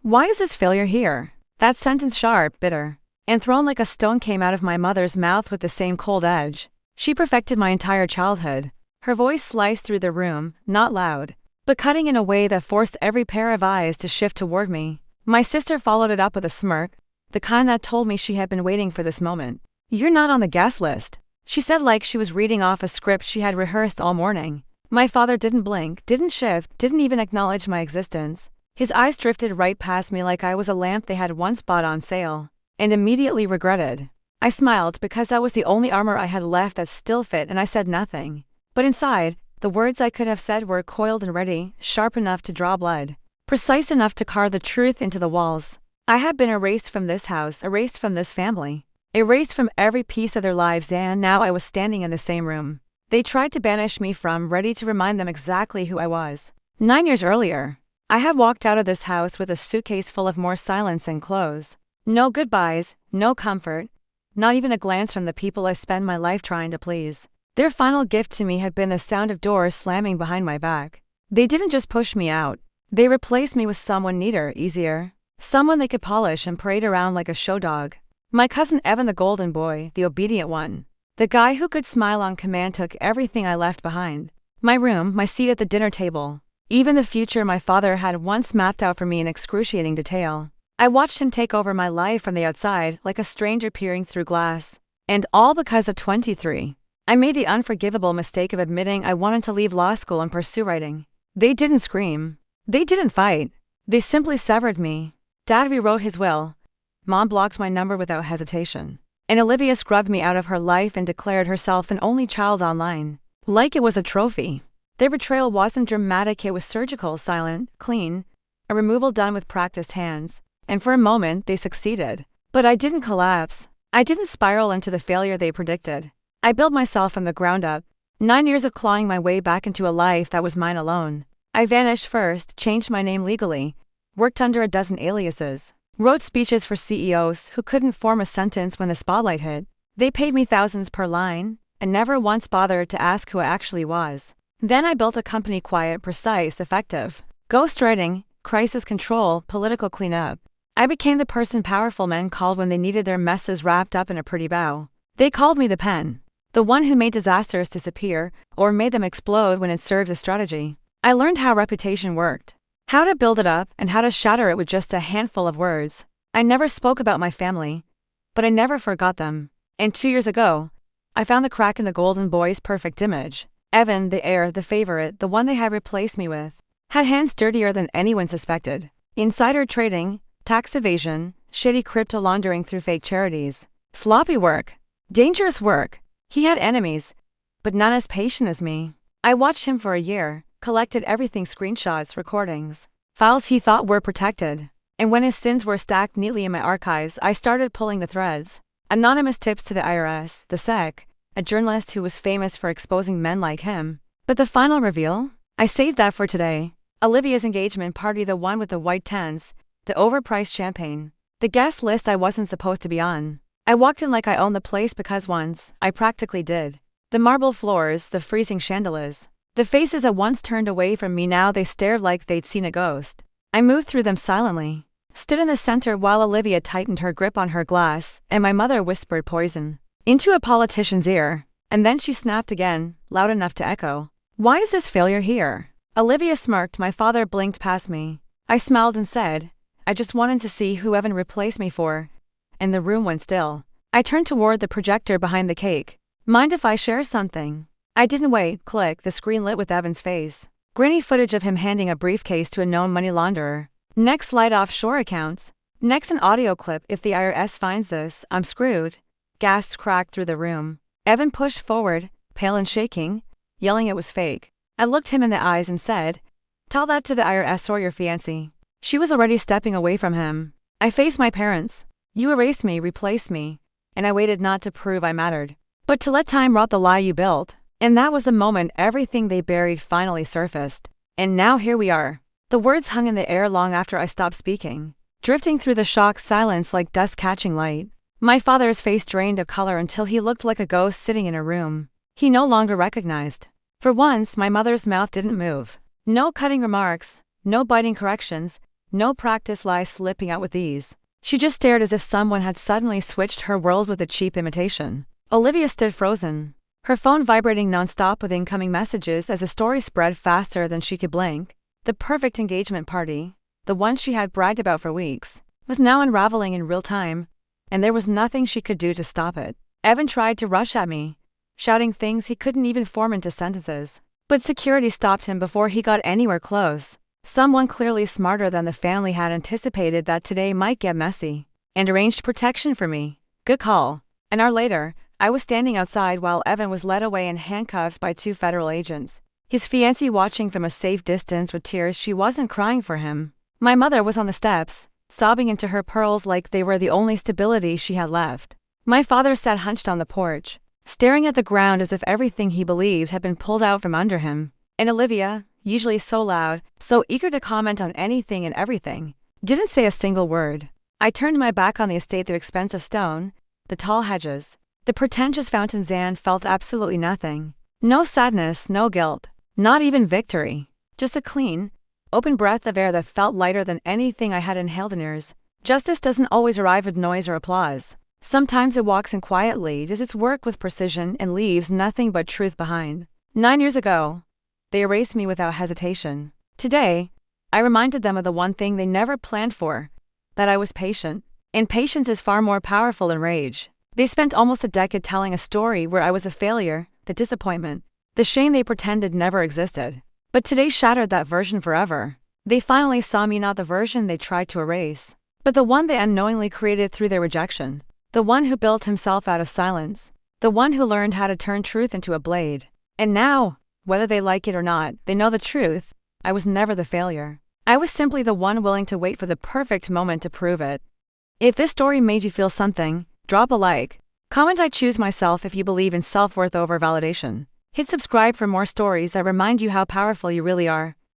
Why is this failure here? That sentence sharp, bitter, and thrown like a stone came out of my mother's mouth with the same cold edge. She perfected my entire childhood. Her voice sliced through the room, not loud, but cutting in a way that forced every pair of eyes to shift toward me. My sister followed it up with a smirk, the kind that told me she had been waiting for this moment. "You're not on the guest list," she said like she was reading off a script she had rehearsed all morning. My father didn't blink, didn't shift, didn't even acknowledge my existence. His eyes drifted right past me like I was a lamp they had once bought on sale, and immediately regretted. I smiled because that was the only armor I had left that still fit, and I said nothing. But inside, the words I could have said were coiled and ready, sharp enough to draw blood, precise enough to carve the truth into the walls. I had been erased from this house, erased from this family, erased from every piece of their lives, and now I was standing in the same room they tried to banish me from, ready to remind them exactly who I was. 9 years earlier, I had walked out of this house with a suitcase full of more silence and clothes. No goodbyes, no comfort, not even a glance from the people I spend my life trying to please. Their final gift to me had been the sound of doors slamming behind my back. They didn't just push me out, they replaced me with someone neater, easier, someone they could polish and parade around like a show dog. My cousin Evan, the golden boy, the obedient one, the guy who could smile on command, took everything I left behind. My room, my seat at the dinner table, even the future my father had once mapped out for me in excruciating detail. I watched him take over my life from the outside, like a stranger peering through glass. And all because at 23, I made the unforgivable mistake of admitting I wanted to leave law school and pursue writing. They didn't scream. They didn't fight. They simply severed me. Dad rewrote his will. Mom blocked my number without hesitation. And Olivia scrubbed me out of her life and declared herself an only child online, like it was a trophy. Their betrayal wasn't dramatic, it was surgical, silent, clean, a removal done with practiced hands. And for a moment, they succeeded. But I didn't collapse. I didn't spiral into the failure they predicted. I built myself from the ground up. 9 years of clawing my way back into a life that was mine alone. I vanished first, changed my name legally, worked under a dozen aliases, wrote speeches for CEOs who couldn't form a sentence when the spotlight hit. They paid me thousands per line, and never once bothered to ask who I actually was. Then I built a company, quiet, precise, effective. Ghostwriting, crisis control, political cleanup. I became the person powerful men called when they needed their messes wrapped up in a pretty bow. They called me the pen, the one who made disasters disappear, or made them explode when it served a strategy. I learned how reputation worked, how to build it up and how to shatter it with just a handful of words. I never spoke about my family, but I never forgot them. And 2 years ago, I found the crack in the golden boy's perfect image. Evan, the heir, the favorite, the one they had replaced me with, had hands dirtier than anyone suspected. Insider trading, tax evasion, shady crypto laundering through fake charities, sloppy work, dangerous work. He had enemies, but none as patient as me. I watched him for a year, collected everything, screenshots, recordings, files he thought were protected. And when his sins were stacked neatly in my archives, I started pulling the threads. Anonymous tips to the IRS, the SEC, a journalist who was famous for exposing men like him. But the final reveal? I saved that for today. Olivia's engagement party, the one with the white tents, the overpriced champagne, the guest list I wasn't supposed to be on. I walked in like I owned the place because once, I practically did. The marble floors, the freezing chandeliers, the faces that once turned away from me, now they stared like they'd seen a ghost. I moved through them silently, stood in the center while Olivia tightened her grip on her glass, and my mother whispered poison into a politician's ear. And then she snapped again, loud enough to echo. "Why is this failure here?" Olivia smirked, my father blinked past me. I smiled and said, "I just wanted to see who Evan replaced me for." And the room went still. I turned toward the projector behind the cake. "Mind if I share something?" I didn't wait. Click, the screen lit with Evan's face. Grainy footage of him handing a briefcase to a known money launderer. Next, slide offshore accounts. Next, an audio clip. "If the IRS finds this, I'm screwed." Gasps cracked through the room. Evan pushed forward, pale and shaking, yelling it was fake. I looked him in the eyes and said, "Tell that to the IRS or your fiancée." She was already stepping away from him. I faced my parents. "You erased me, replaced me, and I waited not to prove I mattered, but to let time rot the lie you built." And that was the moment everything they buried finally surfaced. And now here we are. The words hung in the air long after I stopped speaking, drifting through the shocked silence like dust catching light. My father's face drained of color until he looked like a ghost sitting in a room he no longer recognized. For once, my mother's mouth didn't move. No cutting remarks, no biting corrections, No practice lie slipping out with ease. She just stared as if someone had suddenly switched her world with a cheap imitation. Olivia stood frozen, her phone vibrating nonstop with incoming messages as the story spread faster than she could blink. The perfect engagement party, the one she had bragged about for weeks, was now unraveling in real time, and there was nothing she could do to stop it. Evan tried to rush at me, shouting things he couldn't even form into sentences. But security stopped him before he got anywhere close. Someone clearly smarter than the family had anticipated that today might get messy, and arranged protection for me. Good call. An hour later, I was standing outside while Evan was led away in handcuffs by 2 federal agents, his fiancée watching from a safe distance with tears she wasn't crying for him. My mother was on the steps, sobbing into her pearls like they were the only stability she had left. My father sat hunched on the porch, staring at the ground as if everything he believed had been pulled out from under him. And Olivia, usually so loud, so eager to comment on anything and everything, didn't say a single word. I turned my back on the estate, the expensive stone, the tall hedges, the pretentious fountains, and felt absolutely nothing. No sadness, no guilt, not even victory. Just a clean, open breath of air that felt lighter than anything I had inhaled in years. Justice doesn't always arrive with noise or applause. Sometimes it walks in quietly, does its work with precision, and leaves nothing but truth behind. 9 years ago, they erased me without hesitation. Today, I reminded them of the one thing they never planned for, that I was patient. And patience is far more powerful than rage. They spent almost a decade telling a story where I was a failure, the disappointment, the shame they pretended never existed. But today shattered that version forever. They finally saw me not the version they tried to erase, but the one they unknowingly created through their rejection. The one who built himself out of silence. The one who learned how to turn truth into a blade. And now, whether they like it or not, they know the truth. I was never the failure. I was simply the one willing to wait for the perfect moment to prove it. If this story made you feel something, drop a like. Comment "I choose myself" if you believe in self-worth over validation. Hit subscribe for more stories that remind you how powerful you really are.